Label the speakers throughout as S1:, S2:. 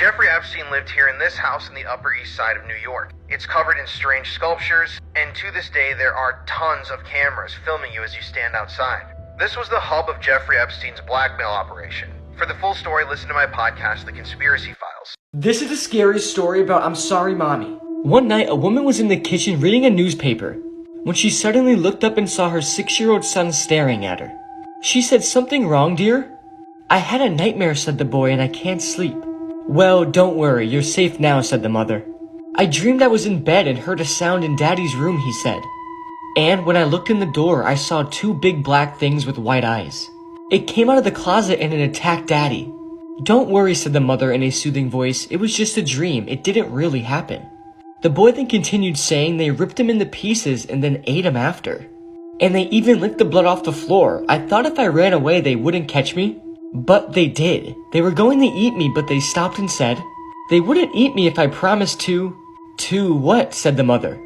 S1: Jeffrey Epstein lived here in this house in the Upper East Side of New York. It's covered in strange sculptures, and to this day there are tons of cameras filming you as you stand outside. This was the hub of Jeffrey Epstein's blackmail operation. For the full story, listen to my podcast, The Conspiracy Files.
S2: This is the scariest story about I'm Sorry Mommy. One night, a woman was in the kitchen reading a newspaper when she suddenly looked up and saw her 6-year-old son staring at her. She said, "Something wrong, dear?" "I had a nightmare," said the boy, "and I can't sleep." "Well, don't worry, you're safe now," said the mother. "I dreamed I was in bed and heard a sound in Daddy's room," he said. "And when I looked in the door, I saw 2 big black things with white eyes. It came out of the closet and it attacked Daddy." "Don't worry," said the mother in a soothing voice. "It was just a dream. It didn't really happen." The boy then continued saying they ripped him into pieces and then ate him after. "And they even licked the blood off the floor. I thought if I ran away they wouldn't catch me. But they did. They were going to eat me, but they stopped and said, they wouldn't eat me if I promised to..." "To what?" said the mother.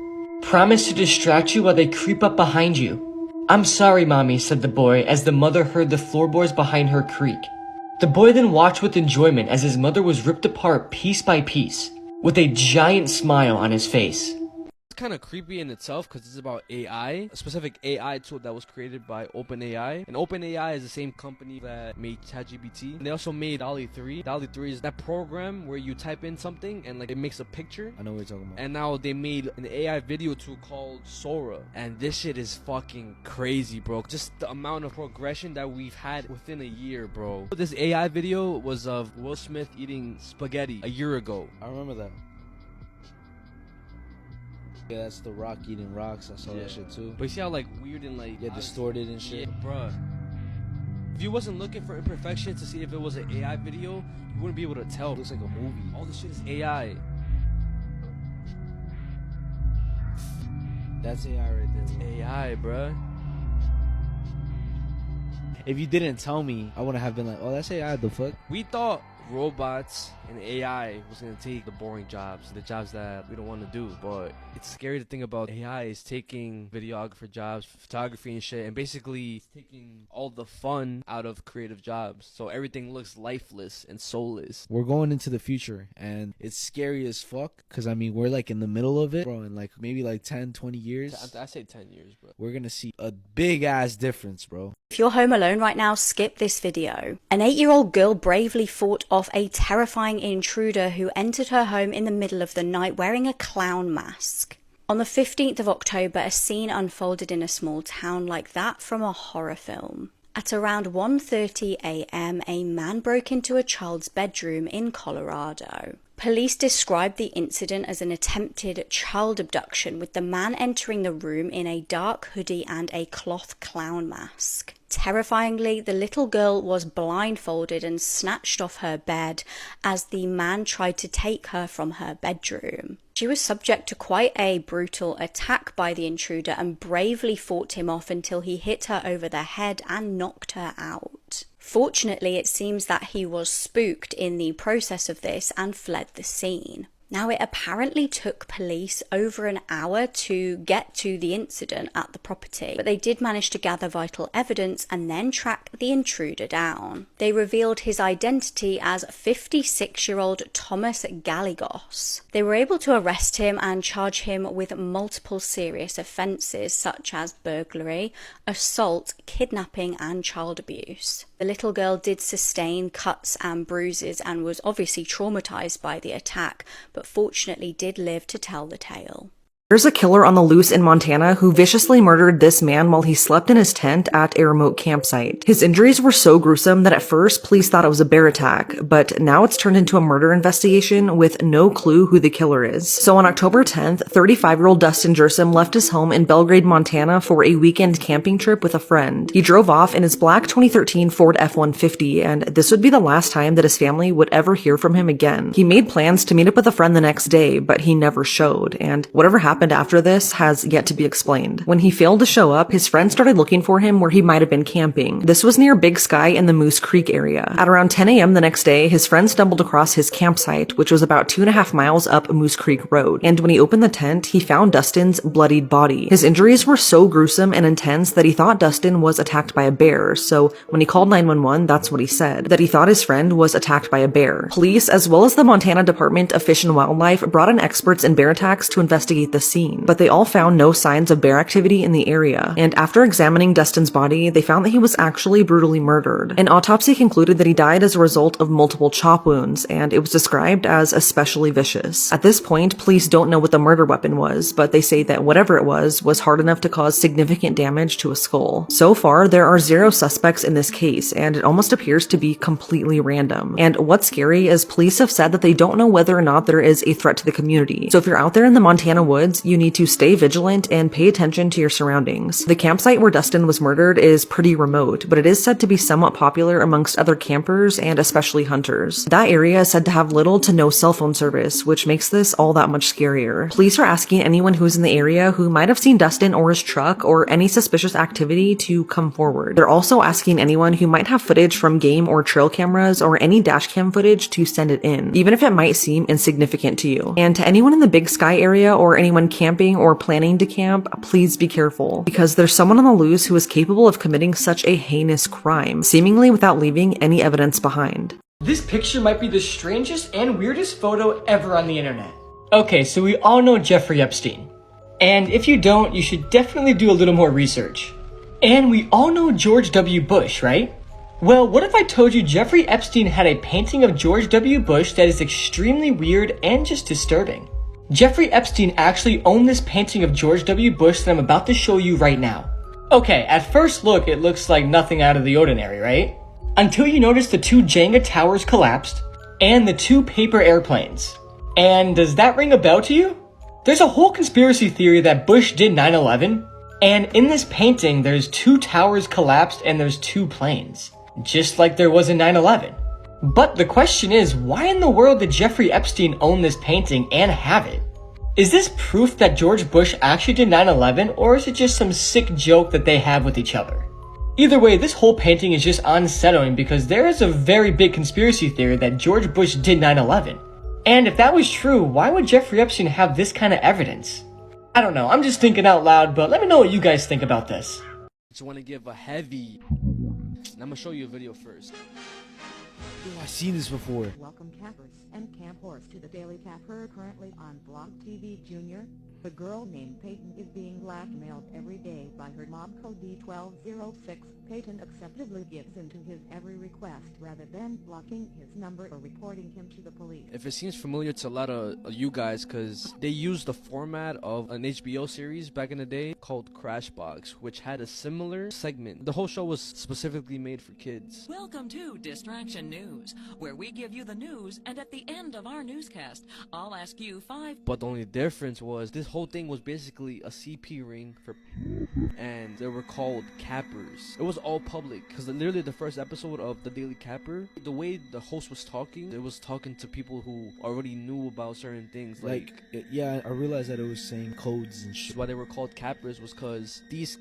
S2: "Promise to distract you while they creep up behind you." "I'm sorry, Mommy," said the boy as the mother heard the floorboards behind her creak. The boy then watched with enjoyment as his mother was ripped apart piece by piece, with a giant smile on his face.
S3: It's kind of creepy in itself because it's about AI, a specific AI tool that was created by OpenAI. And OpenAI is the same company that made ChatGPT. And they also made DALL-E 3. DALL-E 3 is that program where you type in something and like it makes a picture.
S4: I know what you're talking about.
S3: And now they made an AI video tool called Sora. And this shit is fucking crazy, bro. Just the amount of progression that we've had within a year, bro. This AI video was of Will Smith eating spaghetti a year ago.
S4: I remember that. Yeah, that's The Rock eating rocks. I saw that shit too.
S3: But you see how like weird and like
S4: distorted and shit.
S3: Yeah, bruh. If you wasn't looking for imperfections to see if it was an AI video, you wouldn't be able to tell.
S4: It looks like a movie.
S3: All this shit is AI.
S4: That's AI right there.
S3: It's AI, bruh.
S4: If you didn't tell me, I wouldn't have been like, oh, that's AI. The fuck?
S3: We thought robots and AI was gonna take the boring jobs, the jobs that we don't want to do, but it's scary to think about AI is taking videographer jobs, photography and shit, and basically taking all the fun out of creative jobs, so everything looks lifeless and soulless.
S4: We're going into the future and it's scary as fuck because I mean we're like in the middle of it, bro, in like maybe like 10-20 years.
S3: I say 10 years, bro.
S4: We're gonna see a big ass difference, bro.
S5: If you're home alone right now, skip this video. An 8-year-old girl bravely fought off a terrifying intruder who entered her home in the middle of the night wearing a clown mask. On the 15th of October, a scene unfolded in a small town like that from a horror film. At around 1:30 a.m., a man broke into a child's bedroom in Colorado. Police described the incident as an attempted child abduction, with the man entering the room in a dark hoodie and a cloth clown mask. Terrifyingly, the little girl was blindfolded and snatched off her bed as the man tried to take her from her bedroom. She was subject to quite a brutal attack by the intruder and bravely fought him off until he hit her over the head and knocked her out. Fortunately, it seems that he was spooked in the process of this and fled the scene. Now, it apparently took police over an hour to get to the incident at the property, but they did manage to gather vital evidence and then track the intruder down. They revealed his identity as 56-year-old Thomas Gallegos. They were able to arrest him and charge him with multiple serious offences such as burglary, assault, kidnapping and child abuse. The little girl did sustain cuts and bruises and was obviously traumatized by the attack, but fortunately did live to tell the tale.
S6: There's a killer on the loose in Montana who viciously murdered this man while he slept in his tent at a remote campsite. His injuries were so gruesome that at first police thought it was a bear attack, but now it's turned into a murder investigation with no clue who the killer is. So on October 10th, 35-year-old Dustin Jersom left his home in Belgrade, Montana for a weekend camping trip with a friend. He drove off in his black 2013 Ford F-150, and this would be the last time that his family would ever hear from him again. He made plans to meet up with a friend the next day, but he never showed, and whatever happened happened after this has yet to be explained. When he failed to show up, his friends started looking for him where he might have been camping. This was near Big Sky in the Moose Creek area. At around 10 a.m. the next day, his friends stumbled across his campsite, which was about 2.5 miles up Moose Creek Road. And when he opened the tent, he found Dustin's bloodied body. His injuries were so gruesome and intense that he thought Dustin was attacked by a bear. So when he called 911, that's what he said, that he thought his friend was attacked by a bear. Police, as well as the Montana Department of Fish and Wildlife, brought in experts in bear attacks to investigate the scene, but they all found no signs of bear activity in the area. And after examining Dustin's body, they found that he was actually brutally murdered. An autopsy concluded that he died as a result of multiple chop wounds, and it was described as especially vicious. At this point, police don't know what the murder weapon was, but they say that whatever it was hard enough to cause significant damage to a skull. So far, there are 0 suspects in this case, and it almost appears to be completely random. And what's scary is police have said that they don't know whether or not there is a threat to the community. So if you're out there in the Montana woods, you need to stay vigilant and pay attention to your surroundings. The campsite where Dustin was murdered is pretty remote, but it is said to be somewhat popular amongst other campers and especially hunters. That area is said to have little to no cell phone service, which makes this all that much scarier. Police are asking anyone who's in the area who might have seen Dustin or his truck or any suspicious activity to come forward. They're also asking anyone who might have footage from game or trail cameras or any dash cam footage to send it in, even if it might seem insignificant to you. And to anyone in the Big Sky area or anyone camping or planning to camp, please be careful, because there's someone on the loose who is capable of committing such a heinous crime, seemingly without leaving any evidence behind.
S2: This picture might be the strangest and weirdest photo ever on the internet. Okay, so we all know Jeffrey Epstein. And if you don't, you should definitely do a little more research. And we all know George W. Bush, right? Well, what if I told you Jeffrey Epstein had a painting of George W. Bush that is extremely weird and just disturbing? Jeffrey Epstein actually owned this painting of George W. Bush that I'm about to show you right now. Okay, at first look, it looks like nothing out of the ordinary, right? Until you notice the 2 Jenga towers collapsed and the 2 paper airplanes. And does that ring a bell to you? There's a whole conspiracy theory that Bush did 9/11, and in this painting there's 2 towers collapsed and there's 2 planes, just like there was in 9/11. But the question is, why in the world did Jeffrey Epstein own this painting and have it? Is this proof that George Bush actually did 9/11, or is it just some sick joke that they have with each other? Either way, this whole painting is just unsettling because there is a very big conspiracy theory that George Bush did 9/11. And if that was true, why would Jeffrey Epstein have this kind of evidence? I don't know, I'm just thinking out loud, but let me know what you guys think about this.
S3: Just want to give a heavy... I'm going to show you a video first.
S4: Yo, I've seen this before.
S7: Welcome campers and campers to the Daily Capper, currently on Block TV Junior. A girl named Peyton is being blackmailed every day by her mob code D1206. Peyton acceptably gives in to his every request rather than blocking his number or reporting him to the police.
S3: If it seems familiar to a lot of you guys, because they used the format of an HBO series back in the day called Crashbox, which had a similar segment. The whole show was specifically made for kids.
S8: Welcome to Distraction News, where we give you the news, and at the end of our newscast, I'll ask you 5...
S3: But the only difference was this whole thing was basically a CP ring for, and they were called cappers. It was all public, because literally the first episode of the Daily Capper, the way the host was talking, it was talking to people who already knew about certain things.
S4: Yeah, I realized that it was saying codes and shit.
S3: Why they were called cappers was because these,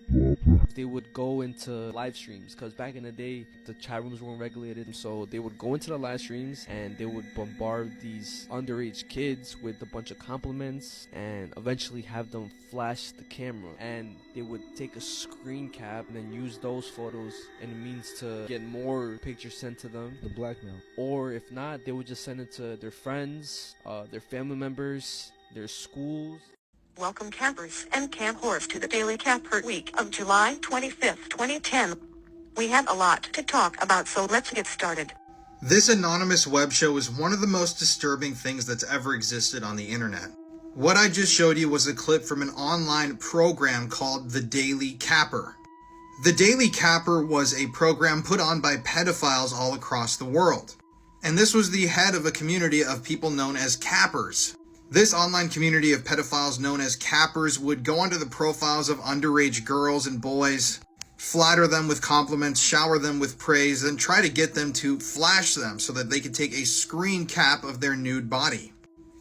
S3: they would go into live streams, because back in the day the chat rooms weren't regulated, so they would go into the live streams and they would bombard these underage kids with a bunch of compliments and eventually have them flash the camera, and they would take a screen cap and then use those photos and it means to get more pictures sent to them.
S4: The blackmail.
S3: Or if not, they would just send it to their friends, their family members, their schools.
S7: Welcome campers and campers to the Daily Capper week of July 25th, 2010. We have a lot to talk about, so let's get started.
S1: This anonymous web show is one of the most disturbing things that's ever existed on the internet. What I just showed you was a clip from an online program called The Daily Capper. The Daily Capper was a program put on by pedophiles all across the world. And this was the head of a community of people known as cappers. This online community of pedophiles known as cappers would go onto the profiles of underage girls and boys, flatter them with compliments, shower them with praise, and try to get them to flash them so that they could take a screen cap of their nude body.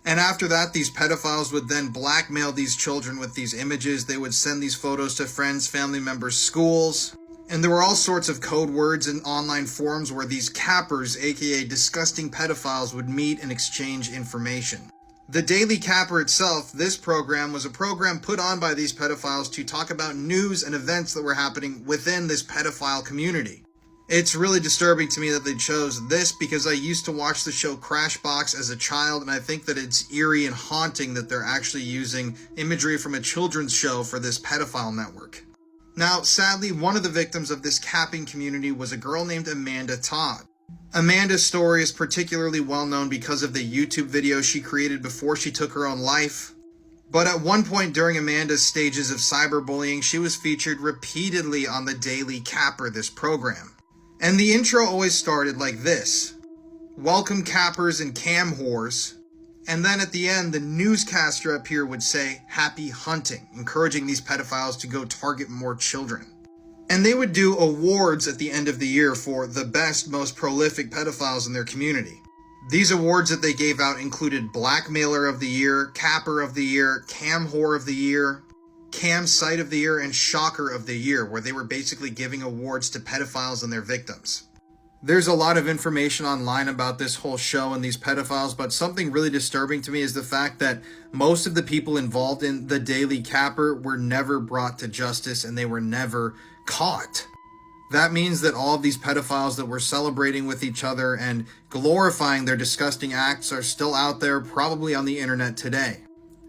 S1: And after that, these pedophiles would then blackmail these children with these images. They would send these photos to friends, family members, schools. And there were all sorts of code words and online forums where these cappers, aka disgusting pedophiles, would meet and exchange information. The Daily Capper itself, this program, was a program put on by these pedophiles to talk about news and events that were happening within this pedophile community. It's really disturbing to me that they chose this because I used to watch the show Crashbox as a child, and I think that it's eerie and haunting that they're actually using imagery from a children's show for this pedophile network. Now, sadly, one of the victims of this capping community was a girl named Amanda Todd. Amanda's story is particularly well known because of the YouTube video she created before she took her own life. But at one point during Amanda's stages of cyberbullying, she was featured repeatedly on the Daily Capper, this program. And the intro always started like this: "Welcome cappers and cam whores." And then at the end, the newscaster up here would say, "Happy hunting," encouraging these pedophiles to go target more children. And they would do awards at the end of the year for the best, most prolific pedophiles in their community. These awards that they gave out included Blackmailer of the Year, Capper of the Year, Cam Whore of the Year, Cam Site of the Year, and Shocker of the Year, where they were basically giving awards to pedophiles and their victims. There's a lot of information online about this whole show and these pedophiles, but something really disturbing to me is the fact that most of the people involved in the Daily Capper were never brought to justice and they were never caught. That means that all of these pedophiles that were celebrating with each other and glorifying their disgusting acts are still out there, probably on the internet today.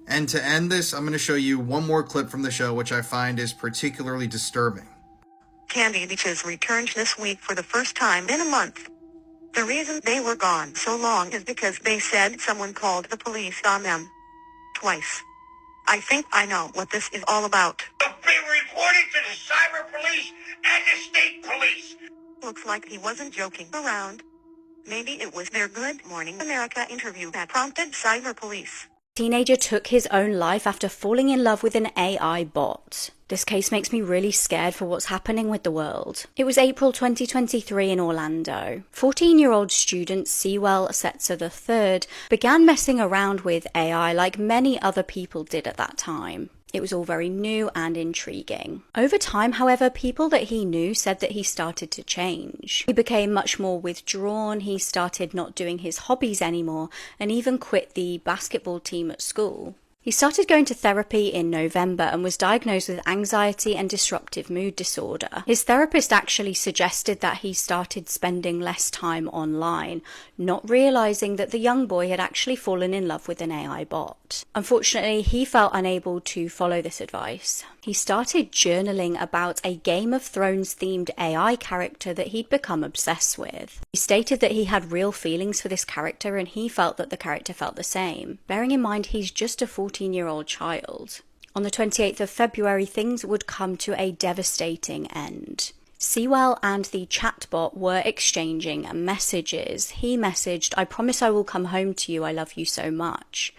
S1: And to end this, I'm going to show you one more clip from the show, which I find is particularly disturbing.
S7: Candy Beaches returned this week for the first time in a month. The reason they were gone so long is because they said someone called the police on them. Twice. I think I know what this is all about.
S9: Have been reported to the cyber police and the state police.
S7: Looks like he wasn't joking around. Maybe it was their Good Morning America interview that prompted cyber police.
S5: Teenager took his own life after falling in love with an AI bot. This case makes me really scared for what's happening with the world. It was April 2023 in Orlando. 14-year-old student Sewell Setzer III began messing around with AI like many other people did at that time. It was all very new and intriguing. Over time, however, people that he knew said that he started to change. He became much more withdrawn, he started not doing his hobbies anymore, and even quit the basketball team at school. He started going to therapy in November and was diagnosed with anxiety and disruptive mood disorder. His therapist actually suggested that he started spending less time online, not realizing that the young boy had actually fallen in love with an AI bot. Unfortunately, he felt unable to follow this advice. He started journaling about a Game of Thrones themed AI character that he'd become obsessed with. He stated that he had real feelings for this character and he felt that the character felt the same, bearing in mind he's just a 14-year-old child. On the 28th of February, things would come to a devastating end. Sewell and the chatbot were exchanging messages. He messaged, "I promise I will come home to you, I love you so much."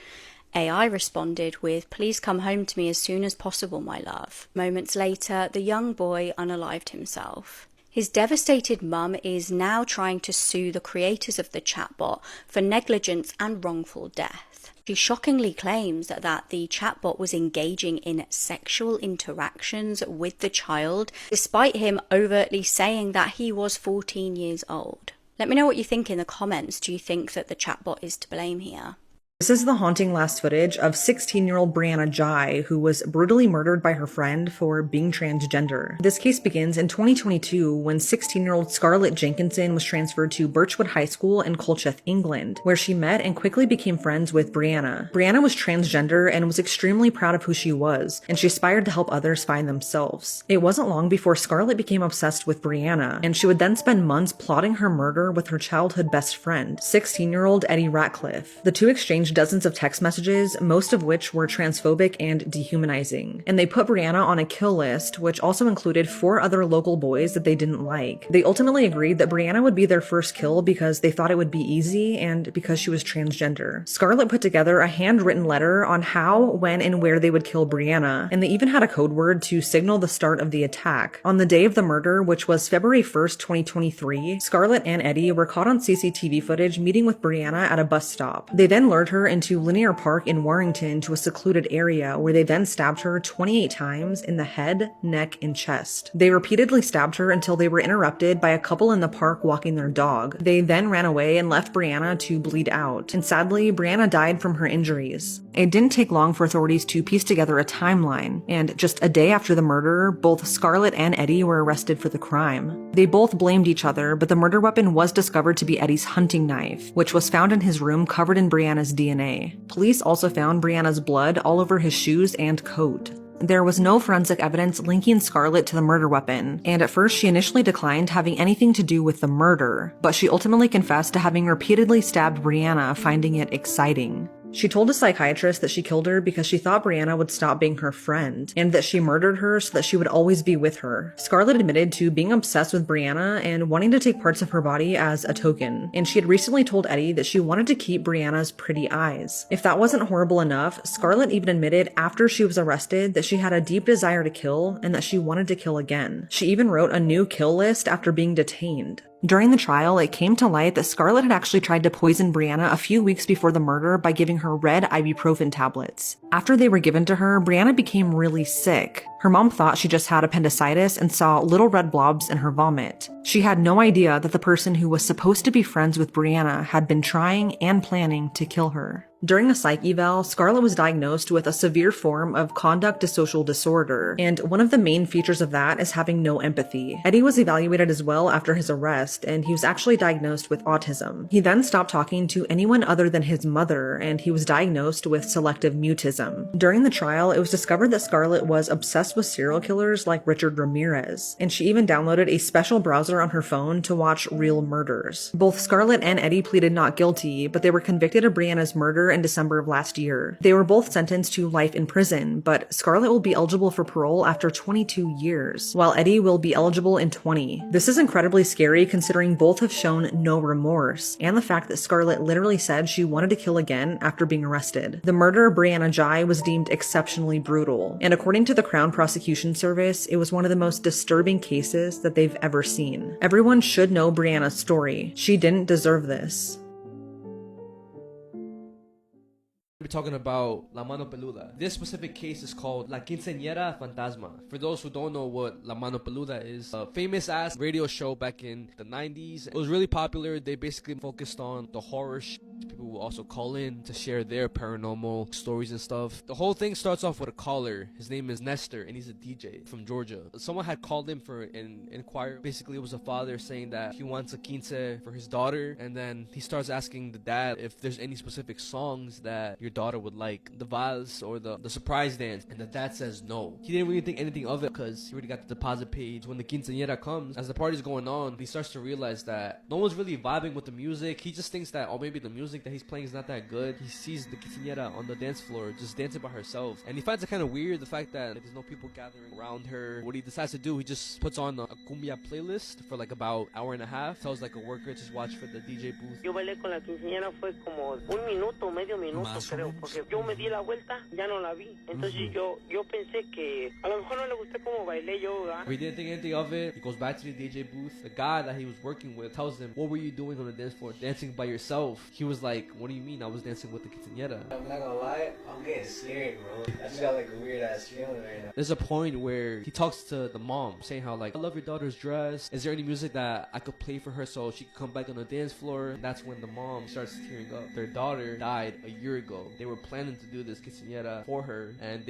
S5: AI responded with, "Please come home to me as soon as possible, my love." Moments later, the young boy unalived himself. His devastated mum is now trying to sue the creators of the chatbot for negligence and wrongful death. She shockingly claims that the chatbot was engaging in sexual interactions with the child, despite him overtly saying that he was 14 years old. Let me know what you think in the comments. Do you think that the chatbot is to blame here?
S6: This is the haunting last footage of 16-year-old Brianna Jai, who was brutally murdered by her friend for being transgender. This case begins in 2022 when 16-year-old Scarlett Jenkinson was transferred to Birchwood High School in Colchester, England, where she met and quickly became friends with Brianna. Brianna was transgender and was extremely proud of who she was, and she aspired to help others find themselves. It wasn't long before Scarlett became obsessed with Brianna, and she would then spend months plotting her murder with her childhood best friend, 16-year-old Eddie Ratcliffe. The two exchanged dozens of text messages, most of which were transphobic and dehumanizing. And they put Brianna on a kill list, which also included 4 other local boys that they didn't like. They ultimately agreed that Brianna would be their first kill because they thought it would be easy and because she was transgender. Scarlett put together a handwritten letter on how, when, and where they would kill Brianna, and they even had a code word to signal the start of the attack. On the day of the murder, which was February 1st, 2023, Scarlett and Eddie were caught on CCTV footage meeting with Brianna at a bus stop. They then lured her her into Linear Park in Warrington to a secluded area where they then stabbed her 28 times in the head, neck, and chest. They repeatedly stabbed her until they were interrupted by a couple in the park walking their dog. They then ran away and left Brianna to bleed out, and sadly, Brianna died from her injuries. It didn't take long for authorities to piece together a timeline, and just a day after the murder, both Scarlett and Eddie were arrested for the crime. They both blamed each other, but the murder weapon was discovered to be Eddie's hunting knife, which was found in his room covered in Brianna's DNA. Police also found Brianna's blood all over his shoes and coat. There was no forensic evidence linking Scarlett to the murder weapon, and at first she initially declined having anything to do with the murder, but she ultimately confessed to having repeatedly stabbed Brianna, finding it exciting. She told a psychiatrist that she killed her because she thought Brianna would stop being her friend, and that she murdered her so that she would always be with her. Scarlett admitted to being obsessed with Brianna and wanting to take parts of her body as a token, and she had recently told Eddie that she wanted to keep Brianna's pretty eyes. If that wasn't horrible enough, Scarlett even admitted after she was arrested that she had a deep desire to kill and that she wanted to kill again. She even wrote a new kill list after being detained. During the trial, it came to light that Scarlett had actually tried to poison Brianna a few weeks before the murder by giving her red ibuprofen tablets. After they were given to her, Brianna became really sick. Her mom thought she just had appendicitis and saw little red blobs in her vomit. She had no idea that the person who was supposed to be friends with Brianna had been trying and planning to kill her. During a psych eval, Scarlett was diagnosed with a severe form of conduct dissocial disorder, and one of the main features of that is having no empathy. Eddie was evaluated as well after his arrest, and he was actually diagnosed with autism. He then stopped talking to anyone other than his mother, and he was diagnosed with selective mutism. During the trial, it was discovered that Scarlett was obsessed with serial killers like Richard Ramirez, and she even downloaded a special browser on her phone to watch real murders. Both Scarlett and Eddie pleaded not guilty, but they were convicted of Brianna's murder in December of last year. They were both sentenced to life in prison, but Scarlett will be eligible for parole after 22 years, while Eddie will be eligible in 20. This is incredibly scary considering both have shown no remorse, and the fact that Scarlett literally said she wanted to kill again after being arrested. The murder of Brianna Jai was deemed exceptionally brutal, and according to the Crown Prosecution Service, it was one of the most disturbing cases that they've ever seen. Everyone should know Brianna's story. She didn't deserve this.
S3: We're talking about La Mano Peluda. This specific case is called La Quinceañera Fantasma. For those who don't know what La Mano Peluda is, a famous ass radio show back in the 90s. It was really popular. They basically focused on the horror People will also call in to share their paranormal stories and stuff. The whole thing starts off with a caller. His name is Nestor, and he's a DJ from Georgia. Someone had called him for an inquiry. Basically, it was a father saying that he wants a quince for his daughter, and then he starts asking the dad if there's any specific songs that your daughter would like, the vals or the surprise dance, and the dad says no. He didn't really think anything of it because he already got the deposit page. When the quinceañera comes, as the party's going on, he starts to realize that no one's really vibing with the music. He just thinks that, oh, maybe the music that he's playing is not that good. He sees the quinceañera on the dance floor just dancing by herself, and he finds it kind of weird, the fact that there's no people gathering around her. What he decides to do, he just puts on a cumbia playlist for like about hour and a half, tells like a worker just watch for the DJ booth.
S10: Yo bailé con la quinceañera fue como un minuto, medio minuto creo, porque yo me di la vuelta, ya no la vi. Entonces yo pensé que a lo mejor no le gusté como bailé yo.
S3: He didn't think anything of it. He goes back to the DJ booth. The guy that he was working with tells him, what were you doing on the dance floor? Dancing by yourself. He was like, what do you mean? I was dancing with the quinceañera.
S11: I'm not gonna lie, I'm getting scared, bro. I just got like a weird ass feeling right now.
S3: There's a point where he talks to the mom, saying how like, I love your daughter's dress. Is there any music that I could play for her so she could come back on the dance floor? And that's when the mom starts tearing up. Their daughter died a year ago. They were planning to do this quinceañera for her, and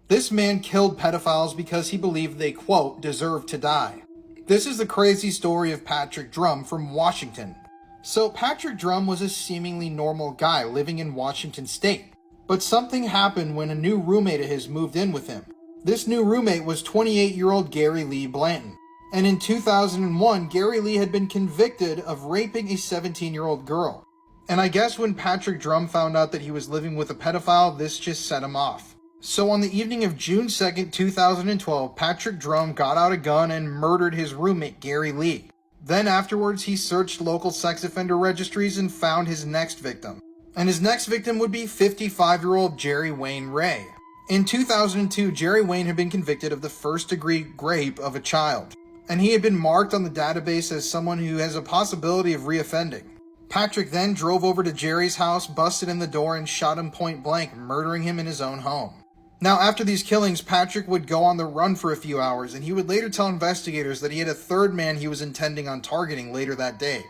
S12: This man killed pedophiles because he believed they, quote, deserved to die. This is the crazy story of Patrick Drum from Washington. So Patrick Drum was a seemingly normal guy living in Washington state. But something happened when a new roommate of his moved in with him. This new roommate was 28-year-old Gary Lee Blanton. And in 2001, Gary Lee had been convicted of raping a 17-year-old girl. And I guess when Patrick Drum found out that he was living with a pedophile, this just set him off. So on the evening of June 2nd, 2012, Patrick Drum got out a gun and murdered his roommate, Gary Lee. Then afterwards, he searched local sex offender registries and found his next victim. And his next victim would be 55-year-old Jerry Wayne Ray. In 2002, Jerry Wayne had been convicted of the first-degree rape of a child. And he had been marked on the database as someone who has a possibility of reoffending. Patrick then drove over to Jerry's house, busted in the door, and shot him point blank, murdering him in his own home. Now, after these killings, Patrick would go on the run for a few hours, and he would later tell investigators that he had a third man he was intending on targeting later that day.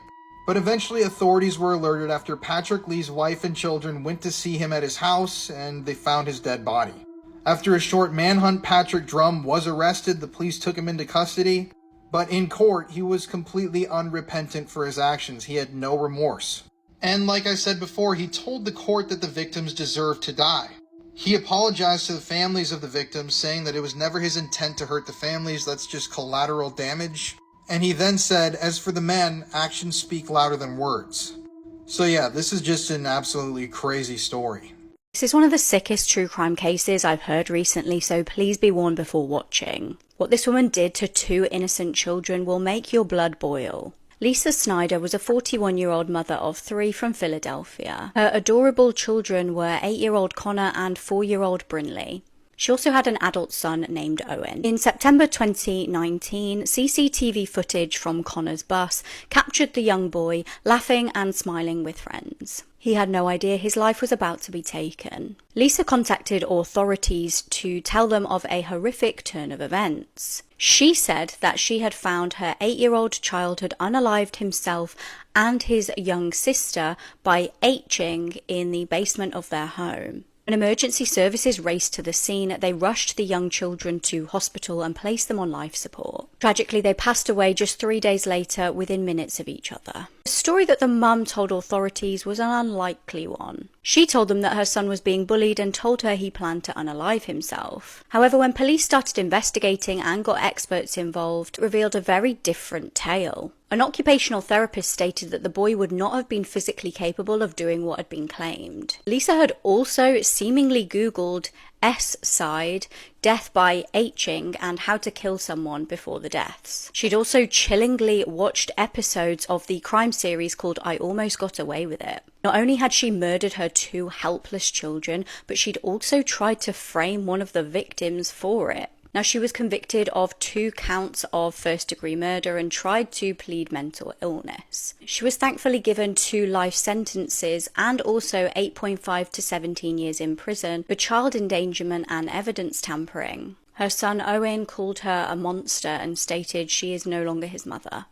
S12: But eventually, authorities were alerted after Patrick Lee's wife and children went to see him at his house, and they found his dead body. After a short manhunt, Patrick Drum was arrested. The police took him into custody, but in court, he was completely unrepentant for his actions. He had no remorse. And like I said before, he told the court that the victims deserved to die. He apologized to the families of the victims, saying that it was never his intent to hurt the families, that's just collateral damage. And he then said, as for the men, actions speak louder than words. So yeah, this is just an absolutely crazy story.
S5: This is one of the sickest true crime cases I've heard recently, so please be warned before watching. What this woman did to 2 innocent children will make your blood boil. Lisa Snyder was a 41-year-old mother of 3 from Philadelphia. Her adorable children were 8-year-old Connor and 4-year-old Brinley. She also had an adult son named Owen. In September 2019, CCTV footage from Connor's bus captured the young boy laughing and smiling with friends. He had no idea his life was about to be taken. Lisa contacted authorities to tell them of a horrific turn of events. She said that she had found her 8-year-old child had unalived himself and his young sister by Hing in the basement of their home. When emergency services raced to the scene, they rushed the young children to hospital and placed them on life support. Tragically, they passed away just 3 days later, within minutes of each other. The story that the mum told authorities was an unlikely one. She told them that her son was being bullied and told her he planned to unalive himself. However, when police started investigating and got experts involved, it revealed a very different tale. An occupational therapist stated that the boy would not have been physically capable of doing what had been claimed. Lisa had also seemingly Googled S-side, death by Hing, and how to kill someone before the deaths. She'd also chillingly watched episodes of the crime series called I Almost Got Away With It. Not only had she murdered her 2 helpless children, but she'd also tried to frame one of the victims for it. Now, she was convicted of 2 counts of first-degree murder and tried to plead mental illness. She was thankfully given 2 life sentences and also 8.5 to 17 years in prison for child endangerment and evidence tampering. Her son Owen called her a monster and stated she is no longer his mother.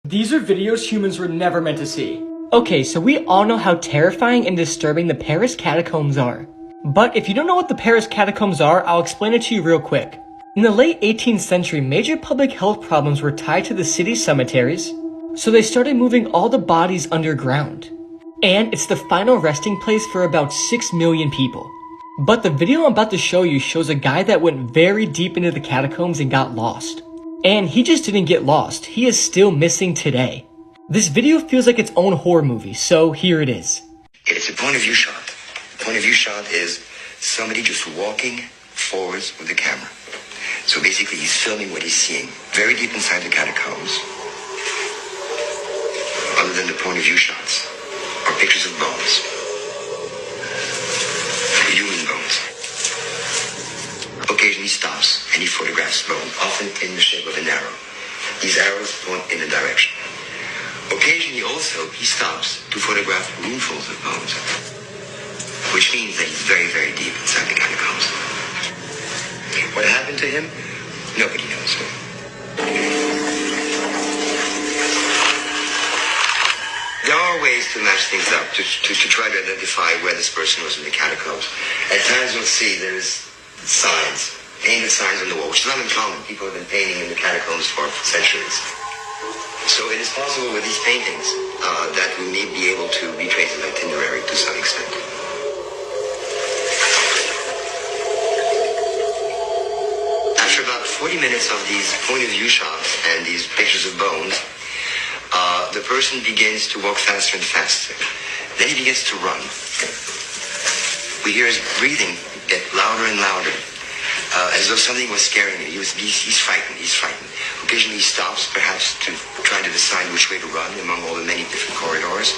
S2: These are videos humans were never meant to see. Okay, so we all know how terrifying and disturbing the Paris catacombs are. But if you don't know what the Paris catacombs are, I'll explain it to you real quick. In the late 18th century, major public health problems were tied to the city's cemeteries, so they started moving all the bodies underground. And it's the final resting place for about 6 million people. But the video I'm about to show you shows a guy that went very deep into the catacombs and got lost. And he just didn't get lost, he is still missing today. This video feels like its own horror movie, so here it is.
S13: It's a point of view shot. The point of view shot is somebody just walking forwards with the camera. So basically he's filming what he's seeing very deep inside the catacombs. Other than the point of view shots are pictures of bones. Human bones. Occasionally he stops and he photographs bone, often in the shape of an arrow. These arrows point in a direction. Occasionally also he stops to photograph roomfuls of bones, which means that he's very, very deep inside the catacombs. What happened to him? Nobody knows. There are ways to match things up, to try to identify where this person was in the catacombs. At times you'll see there's signs, painted signs on the wall, which is not uncommon. People have been painting in the catacombs for centuries. So it is possible with these paintings that we may be able to retrace an itinerary to some extent. After about 40 minutes of these point of view shots and these pictures of bones, the person begins to walk faster and faster. Then he begins to run. We hear his breathing get louder and louder, as though something was scaring him. He's frightened. Occasionally he stops, perhaps to try to decide which way to run among all the many different corridors.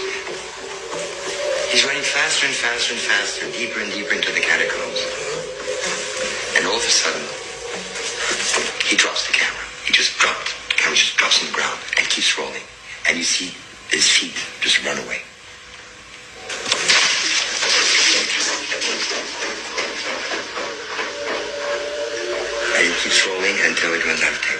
S13: He's running faster and faster and faster, deeper and deeper into the catacombs. And all of a sudden, he drops the camera. He just dropped. The camera just drops on the ground and keeps rolling. And you see his feet just run away. keeps rolling until it runs out of tape.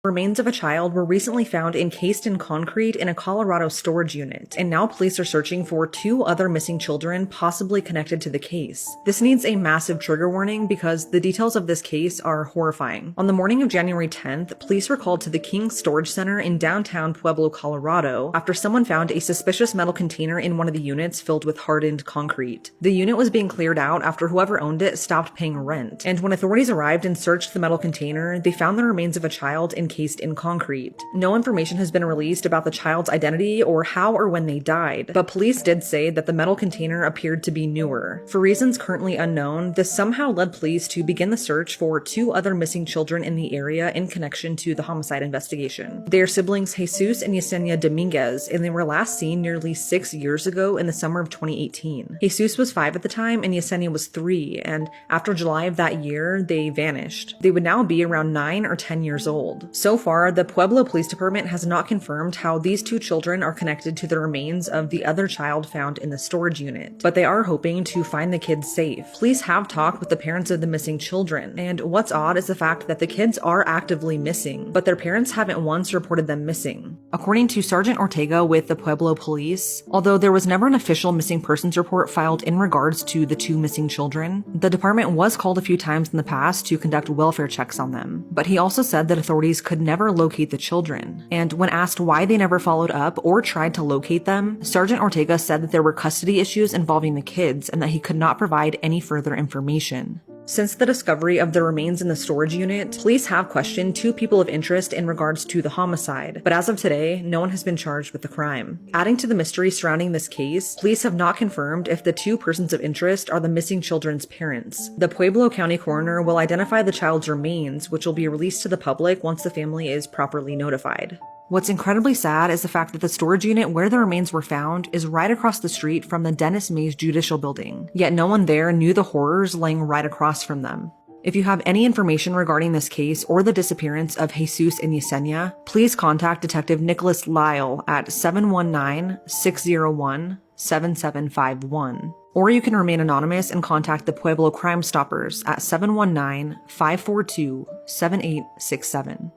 S6: Remains of a child were recently found encased in concrete in a Colorado storage unit, and now police are searching for 2 other missing children possibly connected to the case. This needs a massive trigger warning because the details of this case are horrifying. On the morning of January 10th, police were called to the King Storage Center in downtown Pueblo, Colorado, after someone found a suspicious metal container in one of the units filled with hardened concrete. The unit was being cleared out after whoever owned it stopped paying rent, and when authorities arrived and searched the metal container, they found the remains of a child encased in concrete. No information has been released about the child's identity or how or when they died, but police did say that the metal container appeared to be newer. For reasons currently unknown, this somehow led police to begin the search for 2 other missing children in the area in connection to the homicide investigation. They are siblings Jesus and Yesenia Dominguez, and they were last seen nearly 6 years ago in the summer of 2018. Jesus was 5 at the time and Yesenia was 3, and after July of that year, they vanished. They would now be around 9 or 10 years old. So far, the Pueblo Police Department has not confirmed how these 2 children are connected to the remains of the other child found in the storage unit, but they are hoping to find the kids safe. Police have talked with the parents of the missing children, and what's odd is the fact that the kids are actively missing, but their parents haven't once reported them missing. According to Sergeant Ortega with the Pueblo Police, although there was never an official missing persons report filed in regards to the 2 missing children, the department was called a few times in the past to conduct welfare checks on them. But he also said that authorities could never locate the children, and when asked why they never followed up or tried to locate them, Sergeant Ortega said that there were custody issues involving the kids and that he could not provide any further information. Since the discovery of the remains in the storage unit, police have questioned 2 people of interest in regards to the homicide, but as of today, no one has been charged with the crime. Adding to the mystery surrounding this case, police have not confirmed if the 2 persons of interest are the missing children's parents. The Pueblo County coroner will identify the child's remains, which will be released to the public once the family is properly notified. What's incredibly sad is the fact that the storage unit where the remains were found is right across the street from the Dennis Mays Judicial Building, yet no one there knew the horrors laying right across from them. If you have any information regarding this case or the disappearance of Jesus and Yesenia, please contact Detective Nicholas Lyle at 719-601-7751. Or you can remain anonymous and contact the Pueblo Crime Stoppers at 719-542-7867.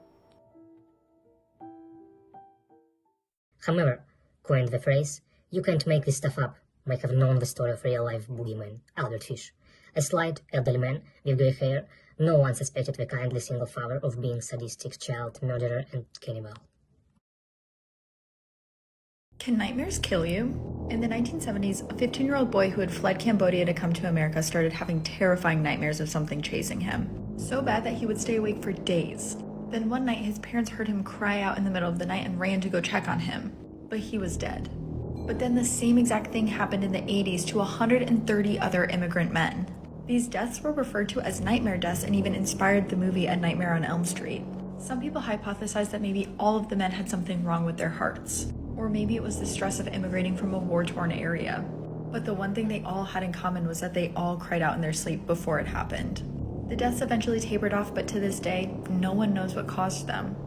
S14: Hammer coined the phrase, "You can't make this stuff up," might have known the story of real-life boogeyman, Albert Fish. A slight, elderly man with grey hair, no one suspected the kindly single father of being sadistic child murderer and cannibal.
S15: Can nightmares kill you? In the 1970s, a 15-year-old boy who had fled Cambodia to come to America started having terrifying nightmares of something chasing him. So bad that he would stay awake for days. Then one night, his parents heard him cry out in the middle of the night and ran to go check on him, but he was dead. But then the same exact thing happened in the 80s to 130 other immigrant men. These deaths were referred to as nightmare deaths and even inspired the movie A Nightmare on Elm Street. Some people hypothesized that maybe all of the men had something wrong with their hearts, or maybe it was the stress of immigrating from a war-torn area. But the one thing they all had in common was that they all cried out in their sleep before it happened. The deaths eventually tapered off, but to this day, no one knows what caused them.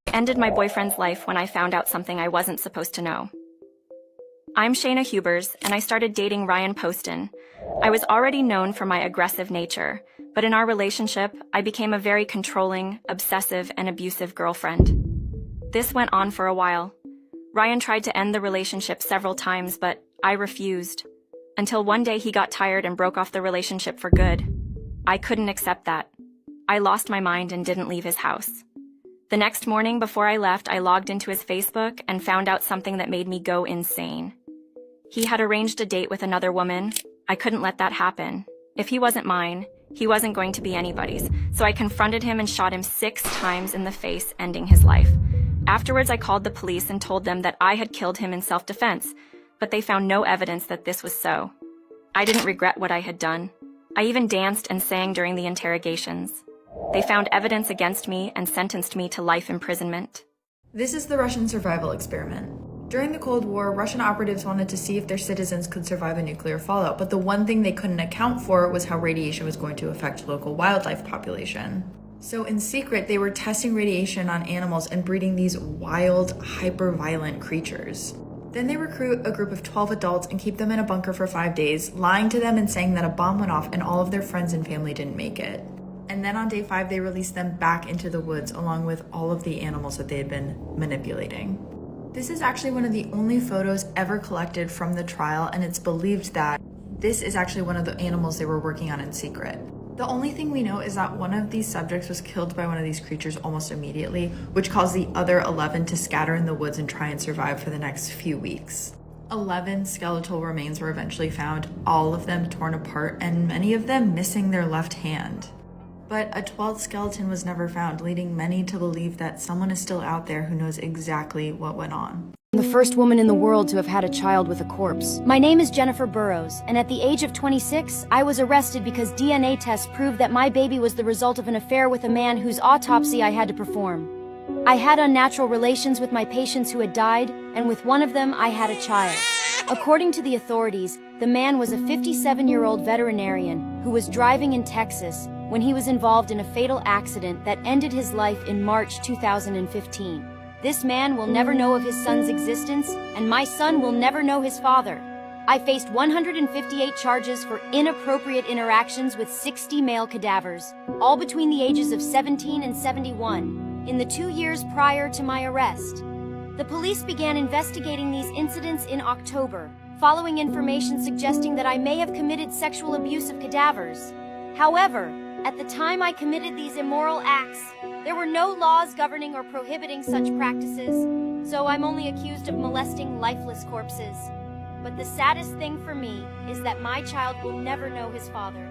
S16: I ended my boyfriend's life when I found out something I wasn't supposed to know. I'm Shayna Hubers, and I started dating Ryan Poston. I was already known for my aggressive nature, but in our relationship, I became a very controlling, obsessive, and abusive girlfriend. This went on for a while. Ryan tried to end the relationship several times, but I refused. Until one day he got tired and broke off the relationship for good. I couldn't accept that. I lost my mind and didn't leave his house. The next morning before I left, I logged into his Facebook and found out something that made me go insane. He had arranged a date with another woman. I couldn't let that happen. If he wasn't mine, he wasn't going to be anybody's, so I confronted him and shot him 6 times in the face, ending his life. Afterwards, I called the police and told them that I had killed him in self-defense, but they found no evidence that this was so. I didn't regret what I had done. I even danced and sang during the interrogations. They found evidence against me and sentenced me to life imprisonment.
S15: This is the Russian survival experiment. During the Cold War, Russian operatives wanted to see if their citizens could survive a nuclear fallout, but the one thing they couldn't account for was how radiation was going to affect local wildlife population. So in secret, they were testing radiation on animals and breeding these wild, hyper-violent creatures. Then they recruit a group of 12 adults and keep them in a bunker for 5 days, lying to them and saying that a bomb went off and all of their friends and family didn't make it. And then on day 5, they released them back into the woods along with all of the animals that they had been manipulating. This is actually one of the only photos ever collected from the trial, and it's believed that this is actually one of the animals they were working on in secret. The only thing we know is that one of these subjects was killed by one of these creatures almost immediately, which caused the other 11 to scatter in the woods and try and survive for the next few weeks. 11 skeletal remains were eventually found, all of them torn apart, and many of them missing their left hand. But a 12th skeleton was never found, leading many to believe that someone is still out there who knows exactly what went on.
S17: The first woman in the world to have had a child with a corpse. My name is Jennifer Burrows, and at the age of 26, I was arrested because DNA tests proved that my baby was the result of an affair with a man whose autopsy I had to perform. I had unnatural relations with my patients who had died, and with one of them I had a child. According to the authorities, the man was a 57-year-old veterinarian who was driving in Texas when he was involved in a fatal accident that ended his life in March 2015. This man will never know of his son's existence, and my son will never know his father. I faced 158 charges for inappropriate interactions with 60 male cadavers, all between the ages of 17 and 71, in the 2 years prior to my arrest. The police began investigating these incidents in October, following information suggesting that I may have committed sexual abuse of cadavers. However, at the time I committed these immoral acts, there were no laws governing or prohibiting such practices, so I'm only accused of molesting lifeless corpses. But the saddest thing for me is that my child will never know his father.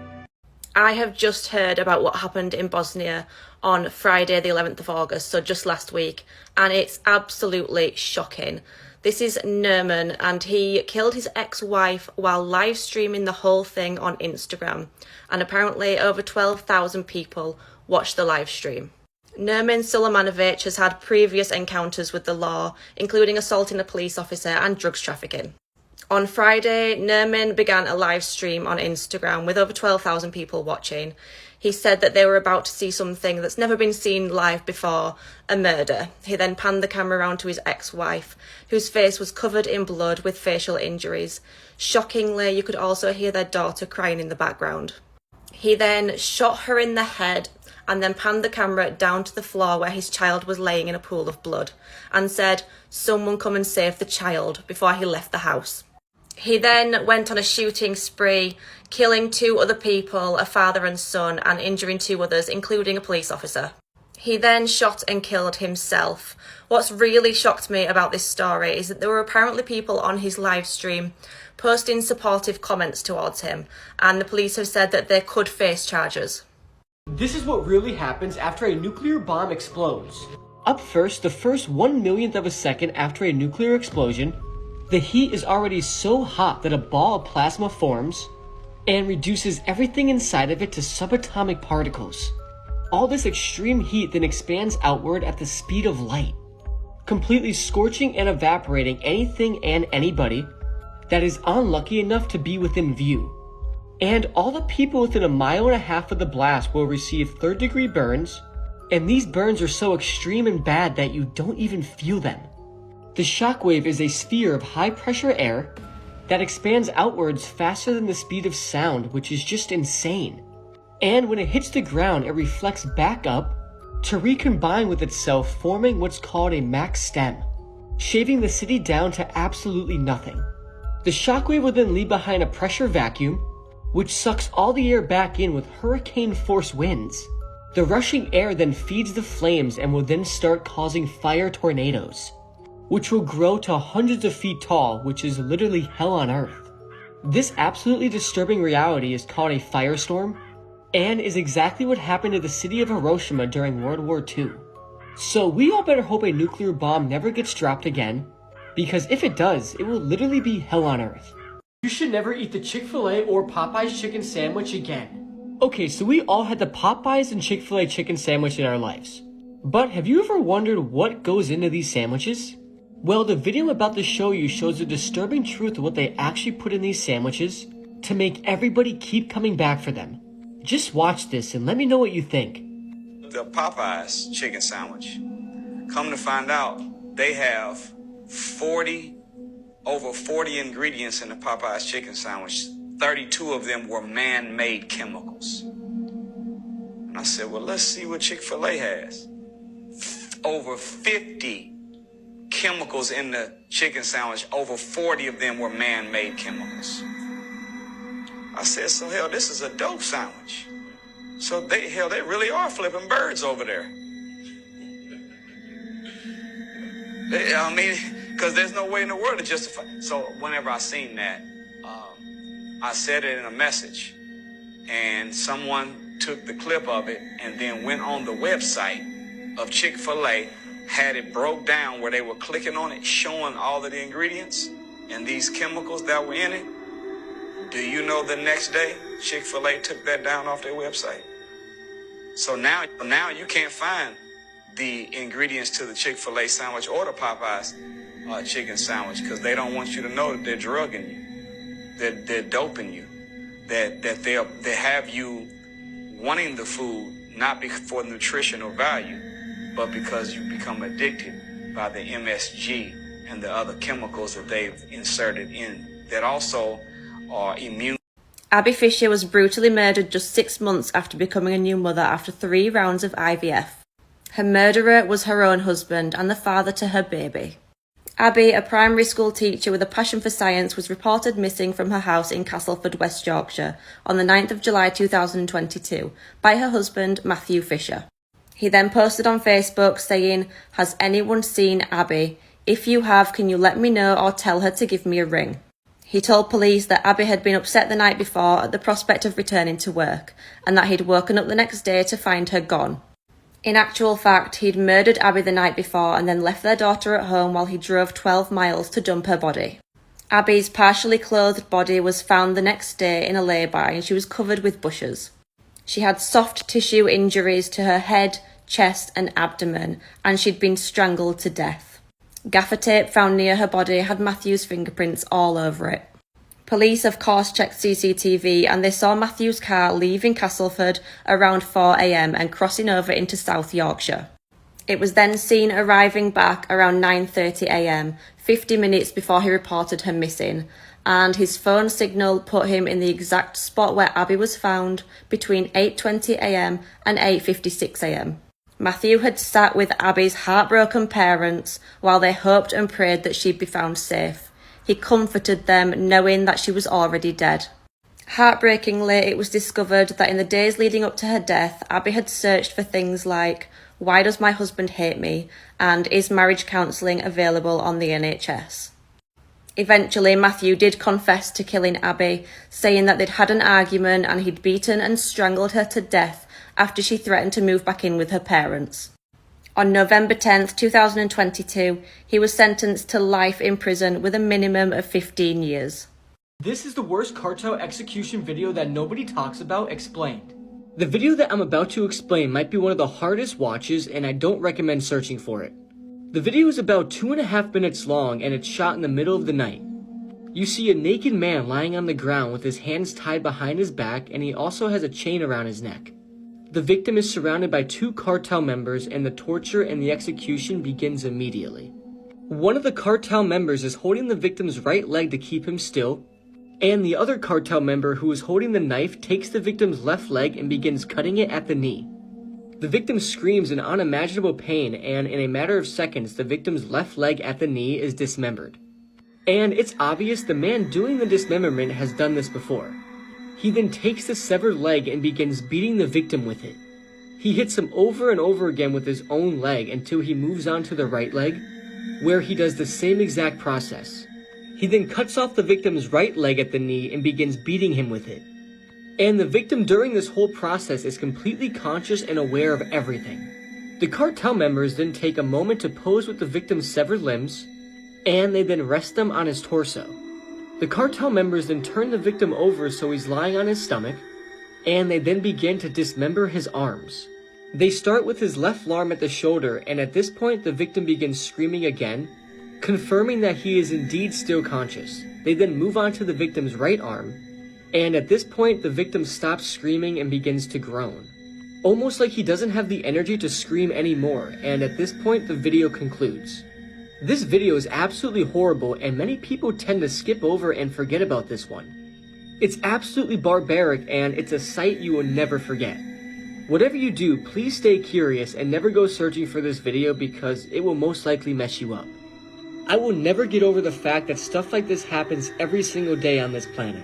S18: I have just heard about what happened in Bosnia on Friday the 11th of August, so just last week, and it's absolutely shocking. This is Nerman, and he killed his ex-wife while live streaming the whole thing on Instagram, and apparently over 12,000 people watched the live stream. Nerman Sulemanovic has had previous encounters with the law, including assaulting a police officer and drugs trafficking. On Friday, Nerman began a live stream on Instagram with over 12,000 people watching. He said that they were about to see something that's never been seen live before, a murder. He then panned the camera around to his ex-wife, whose face was covered in blood with facial injuries. Shockingly, you could also hear their daughter crying in the background. He then shot her in the head and then panned the camera down to the floor where his child was laying in a pool of blood and said, "Someone come and save the child," before he left the house. He then went on a shooting spree, killing 2 other people, a father and son, and injuring 2 others, including a police officer. He then shot and killed himself. What's really shocked me about this story is that there were apparently people on his live stream posting supportive comments towards him, and the police have said that they could face charges.
S2: This is what really happens after a nuclear bomb explodes. Up first, the first 1/1,000,000th of a second after a nuclear explosion, the heat is already so hot that a ball of plasma forms and reduces everything inside of it to subatomic particles. All this extreme heat then expands outward at the speed of light, completely scorching and evaporating anything and anybody that is unlucky enough to be within view. And all the people within 1.5 miles of the blast will receive 3rd-degree burns, and these burns are so extreme and bad that you don't even feel them. The shockwave is a sphere of high-pressure air that expands outwards faster than the speed of sound, which is just insane. And when it hits the ground, it reflects back up to recombine with itself, forming what's called a max stem, shaving the city down to absolutely nothing. The shockwave will then leave behind a pressure vacuum, which sucks all the air back in with hurricane-force winds. The rushing air then feeds the flames and will then start causing fire tornadoes, which will grow to hundreds of feet tall, which is literally hell on earth. This absolutely disturbing reality is called a firestorm, and is exactly what happened to the city of Hiroshima during World War II. So we all better hope a nuclear bomb never gets dropped again, because if it does, it will literally be hell on earth. You should never eat the Chick-fil-A or Popeye's chicken sandwich again. Okay, so we all had the Popeyes and Chick-fil-A chicken sandwich in our lives. But have you ever wondered what goes into these sandwiches? Well, the video I'm about to show you shows the disturbing truth of what they actually put in these sandwiches to make everybody keep coming back for them. Just watch this and let me know what you think.
S19: The Popeyes chicken sandwich. Come to find out, they have over 40 ingredients in the Popeyes chicken sandwich. 32 of them were man-made chemicals. And I said, well, let's see what Chick-fil-A has. Over 50 chemicals in the chicken sandwich. Over 40 of them were man-made chemicals. I said, so hell, this is a dope sandwich. So they really are flipping birds over there. I mean, because there's no way in the world to justify. So whenever I seen that, I said it in a message, and someone took the clip of it and then went on the website of Chick-fil-A, had it broke down where they were clicking on it, showing all of the ingredients and these chemicals that were in it. Do you know the next day Chick-fil-A took that down off their website? So now you can't find the ingredients to the Chick-fil-A sandwich or the Popeyes chicken sandwich, because they don't want you to know that they're drugging you, that they're doping you, that they have you wanting the food not for nutrition or value, but because you become addicted by the MSG and the other chemicals that they've inserted in that also are immune.
S18: Abby Fisher was brutally murdered just 6 months after becoming a new mother after 3 rounds of IVF. Her murderer was her own husband and the father to her baby. Abby, a primary school teacher with a passion for science, was reported missing from her house in Castleford, West Yorkshire, on the 9th of July 2022 by her husband, Matthew Fisher. He then posted on Facebook saying, "Has anyone seen Abby? If you have, can you let me know or tell her to give me a ring?" He told police that Abby had been upset the night before at the prospect of returning to work, and that he'd woken up the next day to find her gone. In actual fact, he'd murdered Abby the night before and then left their daughter at home while he drove 12 miles to dump her body. Abby's partially clothed body was found the next day in a lay-by, and she was covered with bushes. She had soft tissue injuries to her head, chest and abdomen, and she'd been strangled to death. Gaffer tape found near her body had Matthew's fingerprints all over it. Police, of course, checked CCTV and they saw Matthew's car leaving Castleford around 4 a.m. and crossing over into South Yorkshire. It was then seen arriving back around 9:30 a.m., 50 minutes before he reported her missing, and his phone signal put him in the exact spot where Abby was found between 8:20 a.m. and 8:56 a.m. Matthew had sat with Abby's heartbroken parents while they hoped and prayed that she'd be found safe. He comforted them, knowing that she was already dead. Heartbreakingly, it was discovered that in the days leading up to her death, Abby had searched for things like, "Why does my husband hate me?" and "Is marriage counselling available on the NHS?" Eventually, Matthew did confess to killing Abby, saying that they'd had an argument and he'd beaten and strangled her to death after she threatened to move back in with her parents. On November 10th, 2022, he was sentenced to life in prison with a minimum of 15 years.
S2: This is the worst cartel execution video that nobody talks about explained. The video that I'm about to explain might be one of the hardest watches, and I don't recommend searching for it. The video is about 2.5 minutes long and it's shot in the middle of the night. You see a naked man lying on the ground with his hands tied behind his back, and he also has a chain around his neck. The victim is surrounded by 2 cartel members, and the torture and the execution begins immediately. One of the cartel members is holding the victim's right leg to keep him still, and the other cartel member who is holding the knife takes the victim's left leg and begins cutting it at the knee. The victim screams in unimaginable pain, and in a matter of seconds, the victim's left leg at the knee is dismembered. And it's obvious the man doing the dismemberment has done this before. He then takes the severed leg and begins beating the victim with it. He hits him over and over again with his own leg until he moves on to the right leg, where he does the same exact process. He then cuts off the victim's right leg at the knee and begins beating him with it. And the victim during this whole process is completely conscious and aware of everything. The cartel members then take a moment to pose with the victim's severed limbs, and they then rest them on his torso. The cartel members then turn the victim over so he's lying on his stomach, and they then begin to dismember his arms. They start with his left arm at the shoulder, and at this point the victim begins screaming again, confirming that he is indeed still conscious. They then move on to the victim's right arm, and at this point the victim stops screaming and begins to groan, almost like he doesn't have the energy to scream anymore, and at this point the video concludes. This video is absolutely horrible, and many people tend to skip over and forget about this one. It's absolutely barbaric, and it's a sight you will never forget. Whatever you do, please stay curious and never go searching for this video because it will most likely mess you up. I will never get over the fact that stuff like this happens every single day on this planet.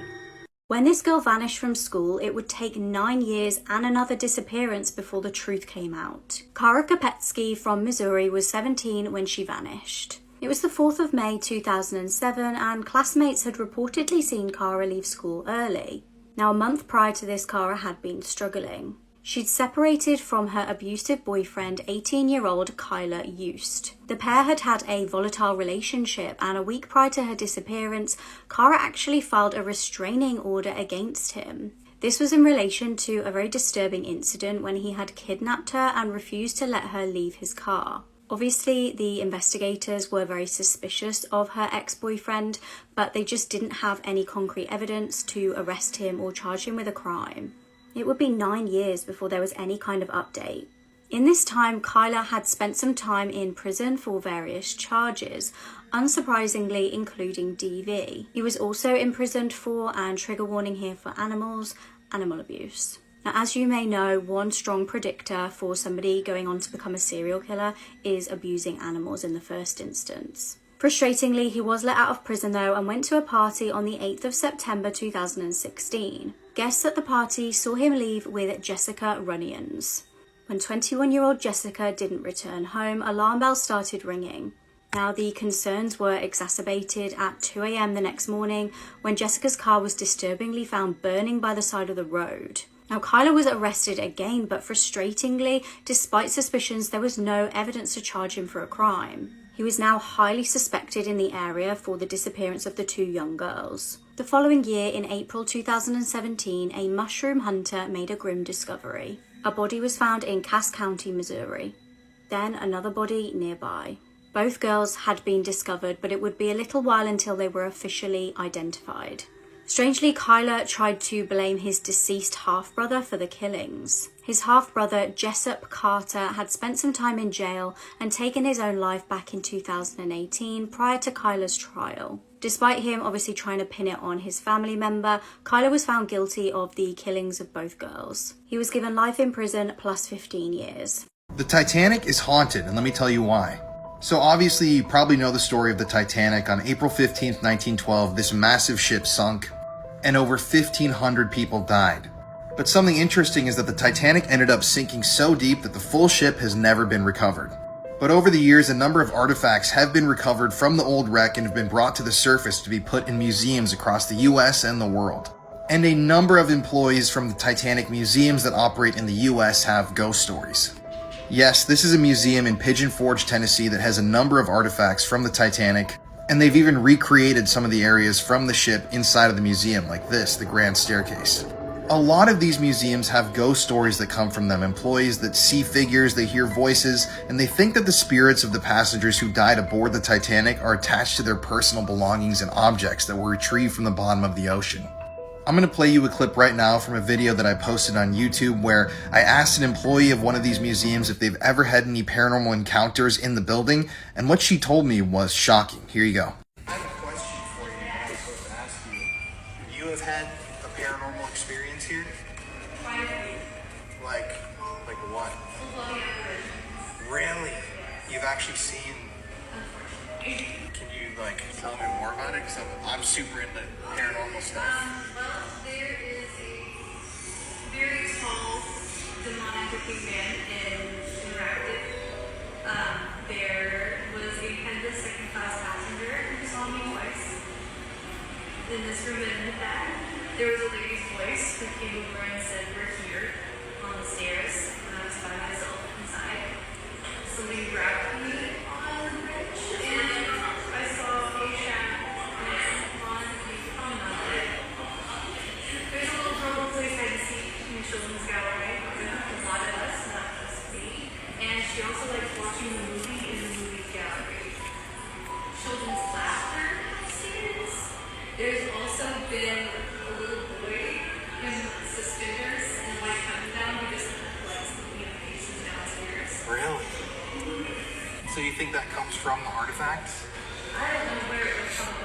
S5: When this girl vanished from school, it would take 9 years and another disappearance before the truth came out. Kara Kopetsky from Missouri was 17 when she vanished. It was the 4th of May 2007 and classmates had reportedly seen Kara leave school early. Now, a month prior to this, Kara had been struggling. She'd separated from her abusive boyfriend, 18-year-old Kyler Yost. The pair had had a volatile relationship, and a week prior to her disappearance, Kara actually filed a restraining order against him. This was in relation to a very disturbing incident when he had kidnapped her and refused to let her leave his car. Obviously, the investigators were very suspicious of her ex-boyfriend, but they just didn't have any concrete evidence to arrest him or charge him with a crime. It would be 9 years before there was any kind of update. In this time, Kyler had spent some time in prison for various charges, unsurprisingly including DV. He was also imprisoned for, and trigger warning here for animals, animal abuse. Now, as you may know, one strong predictor for somebody going on to become a serial killer is abusing animals in the first instance. Frustratingly, he was let out of prison though and went to a party on the 8th of September 2016. Guests at the party saw him leave with Jessica Runions. When 21-year-old Jessica didn't return home, alarm bells started ringing. Now, the concerns were exacerbated at 2 a.m. the next morning when Jessica's car was disturbingly found burning by the side of the road. Now, Kyler was arrested again, but frustratingly, despite suspicions, there was no evidence to charge him for a crime. He was now highly suspected in the area for the disappearance of the 2 young girls. The following year, in April 2017, a mushroom hunter made a grim discovery. A body was found in Cass County, Missouri. Then another body nearby. Both girls had been discovered, but it would be a little while until they were officially identified. Strangely, Kyler tried to blame his deceased half-brother for the killings. His half-brother, Jessup Carter, had spent some time in jail and taken his own life back in 2018 prior to Kyler's trial. Despite him obviously trying to pin it on his family member, Kyler was found guilty of the killings of both girls. He was given life in prison plus 15 years.
S12: The Titanic is haunted, and let me tell you why. So obviously you probably know the story of the Titanic. On April 15th, 1912, this massive ship sunk and over 1,500 people died. But something interesting is that the Titanic ended up sinking so deep that the full ship has never been recovered. But over the years, a number of artifacts have been recovered from the old wreck and have been brought to the surface to be put in museums across the US and the world. And a number of employees from the Titanic museums that operate in the US have ghost stories. Yes, this is a museum in Pigeon Forge, Tennessee that has a number of artifacts from the Titanic, and they've even recreated some of the areas from the ship inside of the museum, like this, the Grand Staircase. A lot of these museums have ghost stories that come from them, employees that see figures, they hear voices, and they think that the spirits of the passengers who died aboard the Titanic are attached to their personal belongings and objects that were retrieved from the bottom of the ocean. I'm going to play you a clip right now from a video that I posted on YouTube where I asked an employee of one of these museums if they've ever had any paranormal encounters in the building, and what she told me was shocking. Here you go.
S1: I have a question for you that I'm supposed to ask you. You have had a paranormal experience here? Like what? Really? You've actually seen... Can you tell me more about it? Because I'm super into paranormal stuff.
S20: Well, there is a very tall demonic-looking man in Interactive. There was a headless second-class passenger who saw me twice. In this room and that, there was a lady's voice who came over and said, "We're here," on the stairs when I was by myself inside. Somebody grabbed me on the bridge, and I saw a shadow on the promenade. There's a little girl who plays hide and seek in the children's gallery with a lot of us, not just me. And she also likes watching the movie in the movie gallery. Children's laughter downstairs. There's also been a little boy in suspenders and white button-down who just likes looking at faces downstairs.
S1: Really? So you think that comes from the artifacts?
S20: I don't know where it was from.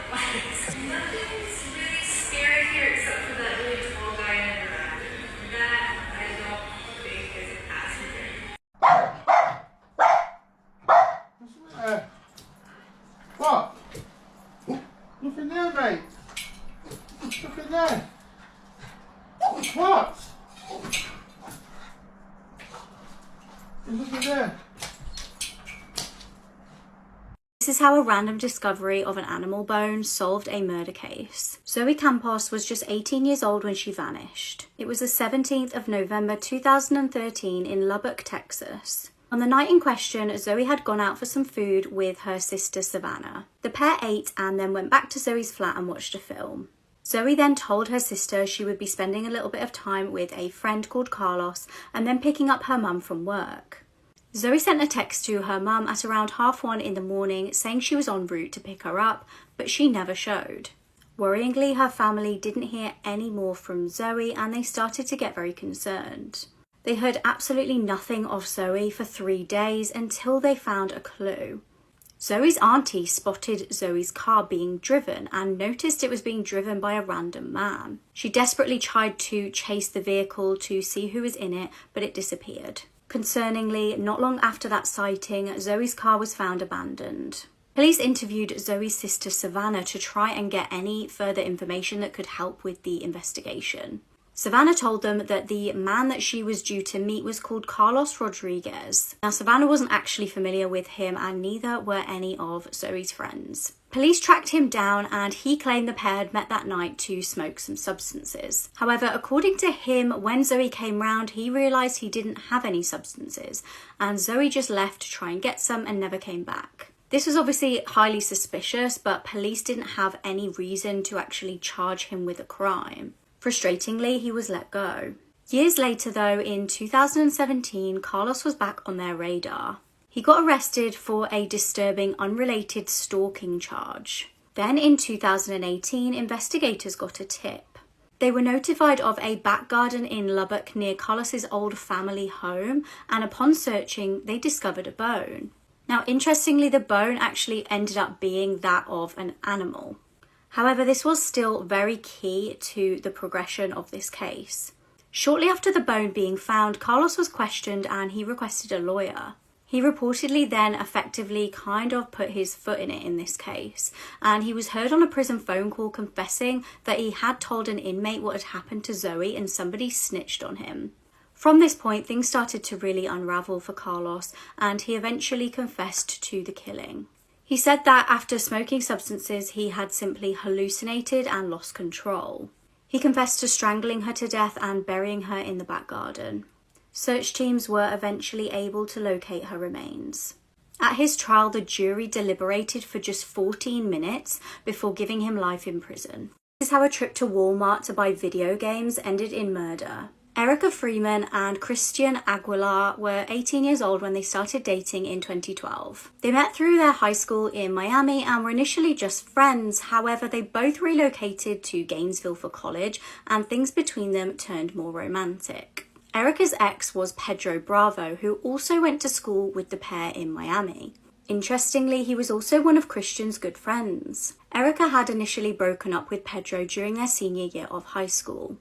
S20: Nothing's really scary here except for that really tall guy in Interactive. That I don't think is
S12: dogs. And look at that.
S5: This is how a random discovery of an animal bone solved a murder case. Zoe Campos was just 18 years old when she vanished. It was the 17th of November 2013 in Lubbock, Texas. On the night in question, Zoe had gone out for some food with her sister Savannah. The pair ate and then went back to Zoe's flat and watched a film. Zoe then told her sister she would be spending a little bit of time with a friend called Carlos and then picking up her mum from work. Zoe sent a text to her mum at around 1:30 in the morning saying she was en route to pick her up, but she never showed. Worryingly, her family didn't hear any more from Zoe and they started to get very concerned. They heard absolutely nothing of Zoe for 3 days until they found a clue. Zoe's auntie spotted Zoe's car being driven and noticed it was being driven by a random man. She desperately tried to chase the vehicle to see who was in it, but it disappeared. Concerningly, not long after that sighting, Zoe's car was found abandoned. Police interviewed Zoe's sister Savannah to try and get any further information that could help with the investigation. Savannah told them that the man that she was due to meet was called Carlos Rodriguez. Now, Savannah wasn't actually familiar with him and neither were any of Zoe's friends. Police tracked him down and he claimed the pair had met that night to smoke some substances. However, according to him, when Zoe came round, he realised he didn't have any substances and Zoe just left to try and get some and never came back. This was obviously highly suspicious, but police didn't have any reason to actually charge him with a crime. Frustratingly, he was let go. Years later though, in 2017, Carlos was back on their radar. He got arrested for a disturbing unrelated stalking charge. Then in 2018, investigators got a tip. They were notified of a back garden in Lubbock near Carlos's old family home, and upon searching, they discovered a bone. Now, interestingly, the bone actually ended up being that of an animal. However, this was still very key to the progression of this case. Shortly after the bone being found, Carlos was questioned and he requested a lawyer. He reportedly then effectively kind of put his foot in it in this case, and he was heard on a prison phone call confessing that he had told an inmate what had happened to Zoe and somebody snitched on him. From this point, things started to really unravel for Carlos and he eventually confessed to the killing. He said that after smoking substances, he had simply hallucinated and lost control. He confessed to strangling her to death and burying her in the back garden. Search teams were eventually able to locate her remains. At his trial, the jury deliberated for just 14 minutes before giving him life in prison. This is how a trip to Walmart to buy video games ended in murder. Erica Freeman and Christian Aguilar were 18 years old when they started dating in 2012. They met through their high school in Miami and were initially just friends. However, they both relocated to Gainesville for college and things between them turned more romantic. Erica's ex was Pedro Bravo, who also went to school with the pair in Miami. Interestingly, he was also one of Christian's good friends. Erica had initially broken up with Pedro during their senior year of high school.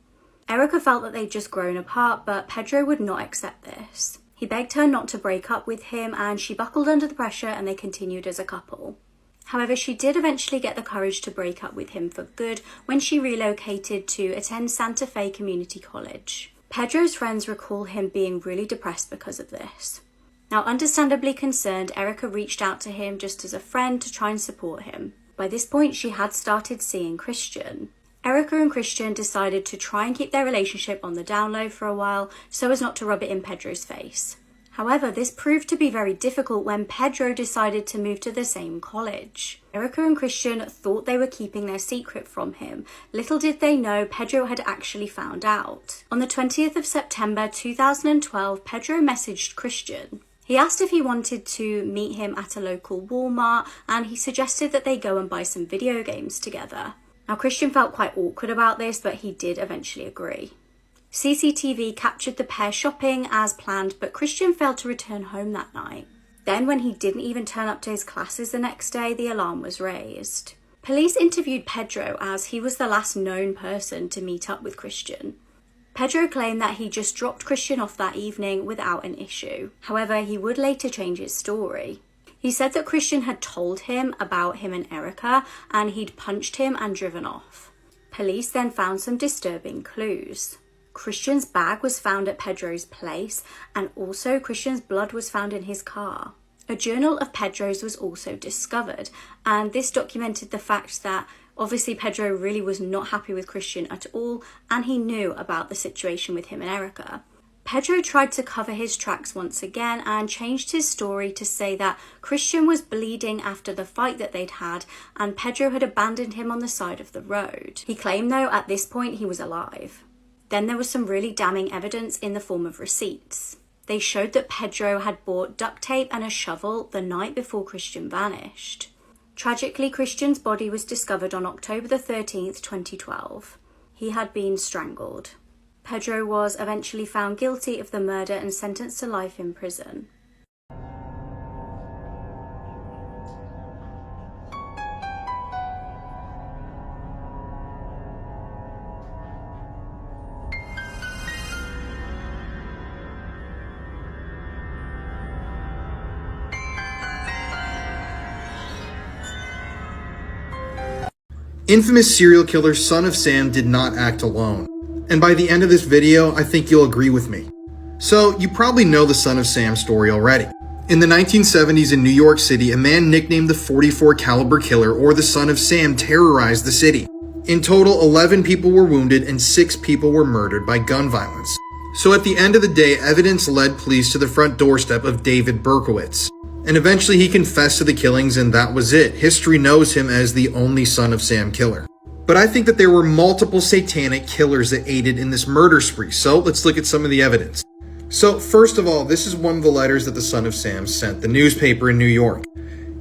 S5: Erica felt that they'd just grown apart, but Pedro would not accept this. He begged her not to break up with him and she buckled under the pressure and they continued as a couple. However, she did eventually get the courage to break up with him for good when she relocated to attend Santa Fe Community College. Pedro's friends recall him being really depressed because of this. Now, understandably concerned, Erica reached out to him just as a friend to try and support him. By this point, she had started seeing Christian. Erica and Christian decided to try and keep their relationship on the down low for a while so as not to rub it in Pedro's face. However, this proved to be very difficult when Pedro decided to move to the same college. Erica and Christian thought they were keeping their secret from him. Little did they know Pedro had actually found out. On the 20th of September 2012, Pedro messaged Christian. He asked if he wanted to meet him at a local Walmart and he suggested that they go and buy some video games together. Now, Christian felt quite awkward about this, but he did eventually agree. CCTV captured the pair shopping as planned, but Christian failed to return home that night. Then, when he didn't even turn up to his classes the next day, the alarm was raised. Police interviewed Pedro as he was the last known person to meet up with Christian. Pedro claimed that he just dropped Christian off that evening without an issue. However, he would later change his story. He said that Christian had told him about him and Erica and he'd punched him and driven off. Police then found some disturbing clues. Christian's bag was found at Pedro's place, and also Christian's blood was found in his car. A journal of Pedro's was also discovered, and this documented the fact that obviously Pedro really was not happy with Christian at all, and he knew about the situation with him and Erica. Pedro tried to cover his tracks once again and changed his story to say that Christian was bleeding after the fight that they'd had and Pedro had abandoned him on the side of the road. He claimed though at this point he was alive. Then there was some really damning evidence in the form of receipts. They showed that Pedro had bought duct tape and a shovel the night before Christian vanished. Tragically, Christian's body was discovered on October the 13th, 2012. He had been strangled. Pedro was eventually found guilty of the murder and sentenced to life in prison.
S12: Infamous serial killer Son of Sam did not act alone. And by the end of this video, I think you'll agree with me. So, you probably know the Son of Sam story already. In the 1970s in New York City, a man nicknamed the .44 caliber killer, or the Son of Sam, terrorized the city. In total, 11 people were wounded and 6 people were murdered by gun violence. So at the end of the day, evidence led police to the front doorstep of David Berkowitz. And eventually he confessed to the killings and that was it. History knows him as the only Son of Sam killer. But I think that there were multiple satanic killers that aided in this murder spree, so let's look at some of the evidence. So first of all, this is one of the letters that the Son of Sam sent the newspaper in New York.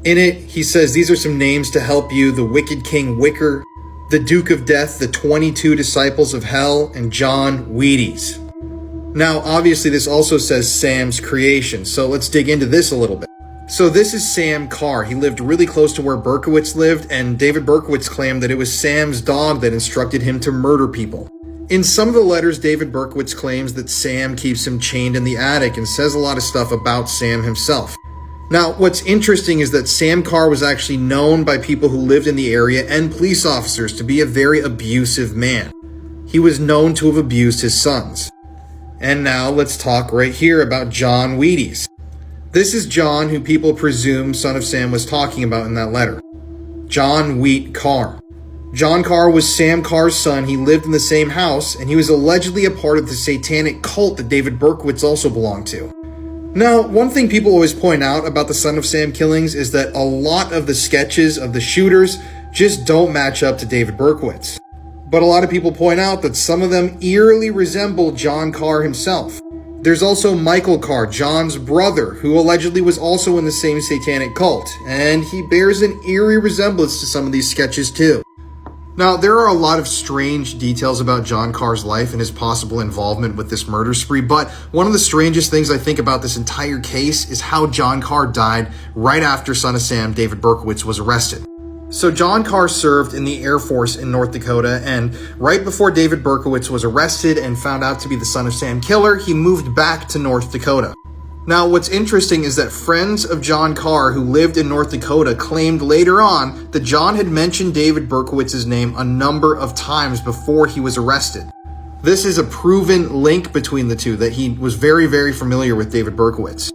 S12: In it, he says, "These are some names to help you: the Wicked King Wicker, the Duke of Death, the 22 Disciples of Hell, and John Wheaties." Now, obviously this also says Sam's creation, so let's dig into this a little bit. So this is Sam Carr. He lived really close to where Berkowitz lived, and David Berkowitz claimed that it was Sam's dog that instructed him to murder people. In some of the letters, David Berkowitz claims that Sam keeps him chained in the attic and says a lot of stuff about Sam himself. Now, what's interesting is that Sam Carr was actually known by people who lived in the area and police officers to be a very abusive man. He was known to have abused his sons. And now let's talk right here about John Wheaties. This is John, who people presume Son of Sam was talking about in that letter. John Wheat Carr. John Carr was Sam Carr's son. He lived in the same house, and he was allegedly a part of the satanic cult that David Berkowitz also belonged to. Now, one thing people always point out about the Son of Sam killings is that a lot of the sketches of the shooters just don't match up to David Berkowitz. But a lot of people point out that some of them eerily resemble John Carr himself. There's also Michael Carr, John's brother, who allegedly was also in the same satanic cult, and he bears an eerie resemblance to some of these sketches too. Now, there are a lot of strange details about John Carr's life and his possible involvement with this murder spree, but one of the strangest things I think about this entire case is how John Carr died right after Son of Sam, David Berkowitz, was arrested. So John Carr served in the Air Force in North Dakota, and right before David Berkowitz was arrested and found out to be the Son of Sam killer, he moved back to North Dakota. Now, what's interesting is that friends of John Carr who lived in North Dakota claimed later on that John had mentioned David Berkowitz's name a number of times before he was arrested. This is a proven link between the two, that he was very, very familiar with David Berkowitz.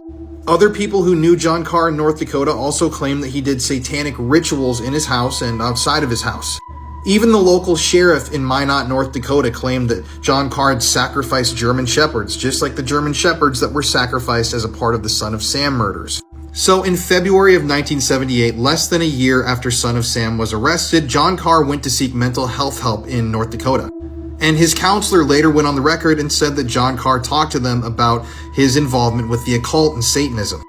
S12: Other people who knew John Carr in North Dakota also claimed that he did satanic rituals in his house and outside of his house. Even the local sheriff in Minot, North Dakota claimed that John Carr had sacrificed German shepherds, just like the German shepherds that were sacrificed as a part of the Son of Sam murders. So in February of 1978, less than a year after Son of Sam was arrested, John Carr went to seek mental health help in North Dakota. And his counselor later went on the record and said that John Carr talked to them about his involvement with the occult and Satanism.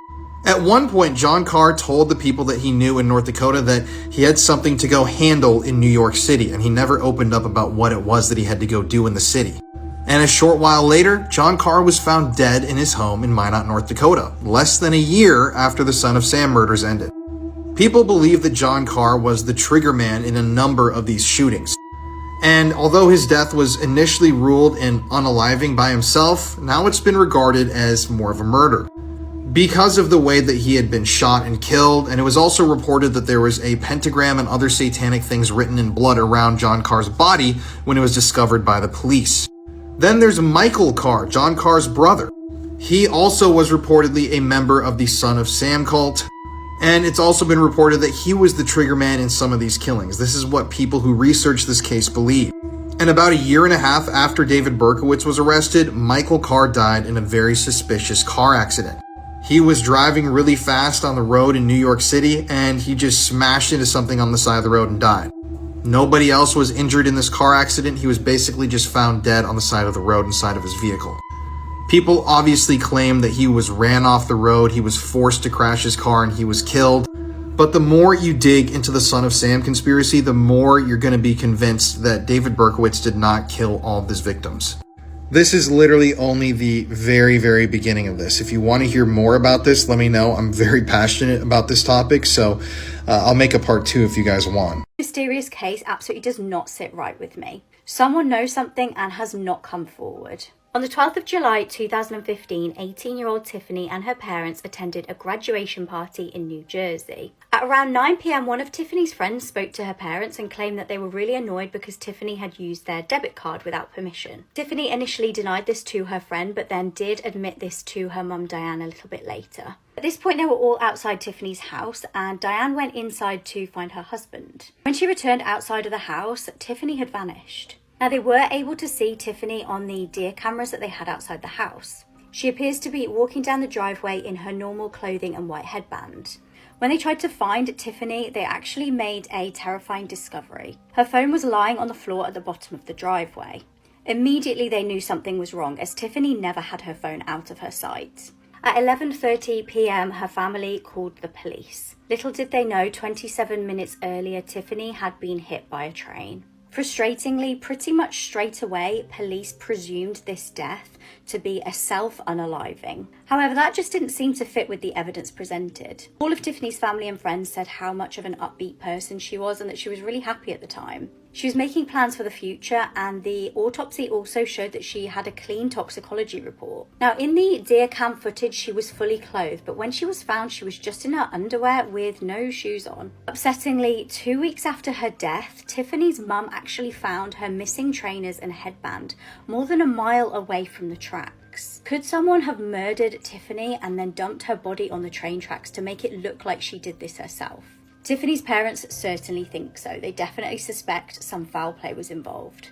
S12: At one point, John Carr told the people that he knew in North Dakota that he had something to go handle in New York City, and he never opened up about what it was that he had to go do in the city. And a short while later, John Carr was found dead in his home in Minot, North Dakota, less than a year after the Son of Sam murders ended. People believe that John Carr was the trigger man in a number of these shootings. And although his death was initially ruled an unaliving by himself, now it's been regarded as more of a murder, because of the way that he had been shot and killed. And it was also reported that there was a pentagram and other satanic things written in blood around John Carr's body when it was discovered by the police. Then there's Michael Carr, John Carr's brother. He also was reportedly a member of the Son of Sam cult, and it's also been reported that he was the triggerman in some of these killings. This is what people who research this case believe. And about a year and a half after David Berkowitz was arrested, Michael Carr died in a very suspicious car accident. He was driving really fast on the road in New York City, and he just smashed into something on the side of the road and died. Nobody else was injured in this car accident. He was basically just found dead on the side of the road inside of his vehicle. People obviously claim that he was ran off the road, he was forced to crash his car, and he was killed. But the more you dig into the Son of Sam conspiracy, the more you're going to be convinced that David Berkowitz did not kill all of his victims. This is literally only the very, very beginning of this. If you want to hear more about this, let me know. I'm very passionate about this topic, so I'll make a part 2 if you guys want.
S5: Mysterious case absolutely does not sit right with me. Someone knows something and has not come forward. On the 12th of July 2015, 18-year-old Tiffany and her parents attended a graduation party in New Jersey. At around 9 p.m, one of Tiffany's friends spoke to her parents and claimed that they were really annoyed because Tiffany had used their debit card without permission. Tiffany initially denied this to her friend, but then did admit this to her mum Diane a little bit later. At this point, they were all outside Tiffany's house, and Diane went inside to find her husband. When she returned outside of the house, Tiffany had vanished. Now, they were able to see Tiffany on the deer cameras that they had outside the house. She appears to be walking down the driveway in her normal clothing and white headband. When they tried to find Tiffany, they actually made a terrifying discovery. Her phone was lying on the floor at the bottom of the driveway. Immediately, they knew something was wrong, as Tiffany never had her phone out of her sight. At 11:30 p.m, her family called the police. Little did they know, 27 minutes earlier, Tiffany had been hit by a train. Frustratingly, pretty much straight away, police presumed this death to be a self-unaliving. However, that just didn't seem to fit with the evidence presented. All of Tiffany's family and friends said how much of an upbeat person she was and that she was really happy at the time. She was making plans for the future, and the autopsy also showed that she had a clean toxicology report. Now, in the deer cam footage, she was fully clothed, but when she was found, she was just in her underwear with no shoes on. Upsettingly, 2 weeks after her death, Tiffany's mum actually found her missing trainers and headband more than a mile away from the tracks. Could someone have murdered Tiffany and then dumped her body on the train tracks to make it look like she did this herself? Tiffany's parents certainly think so. They definitely suspect some foul play was involved.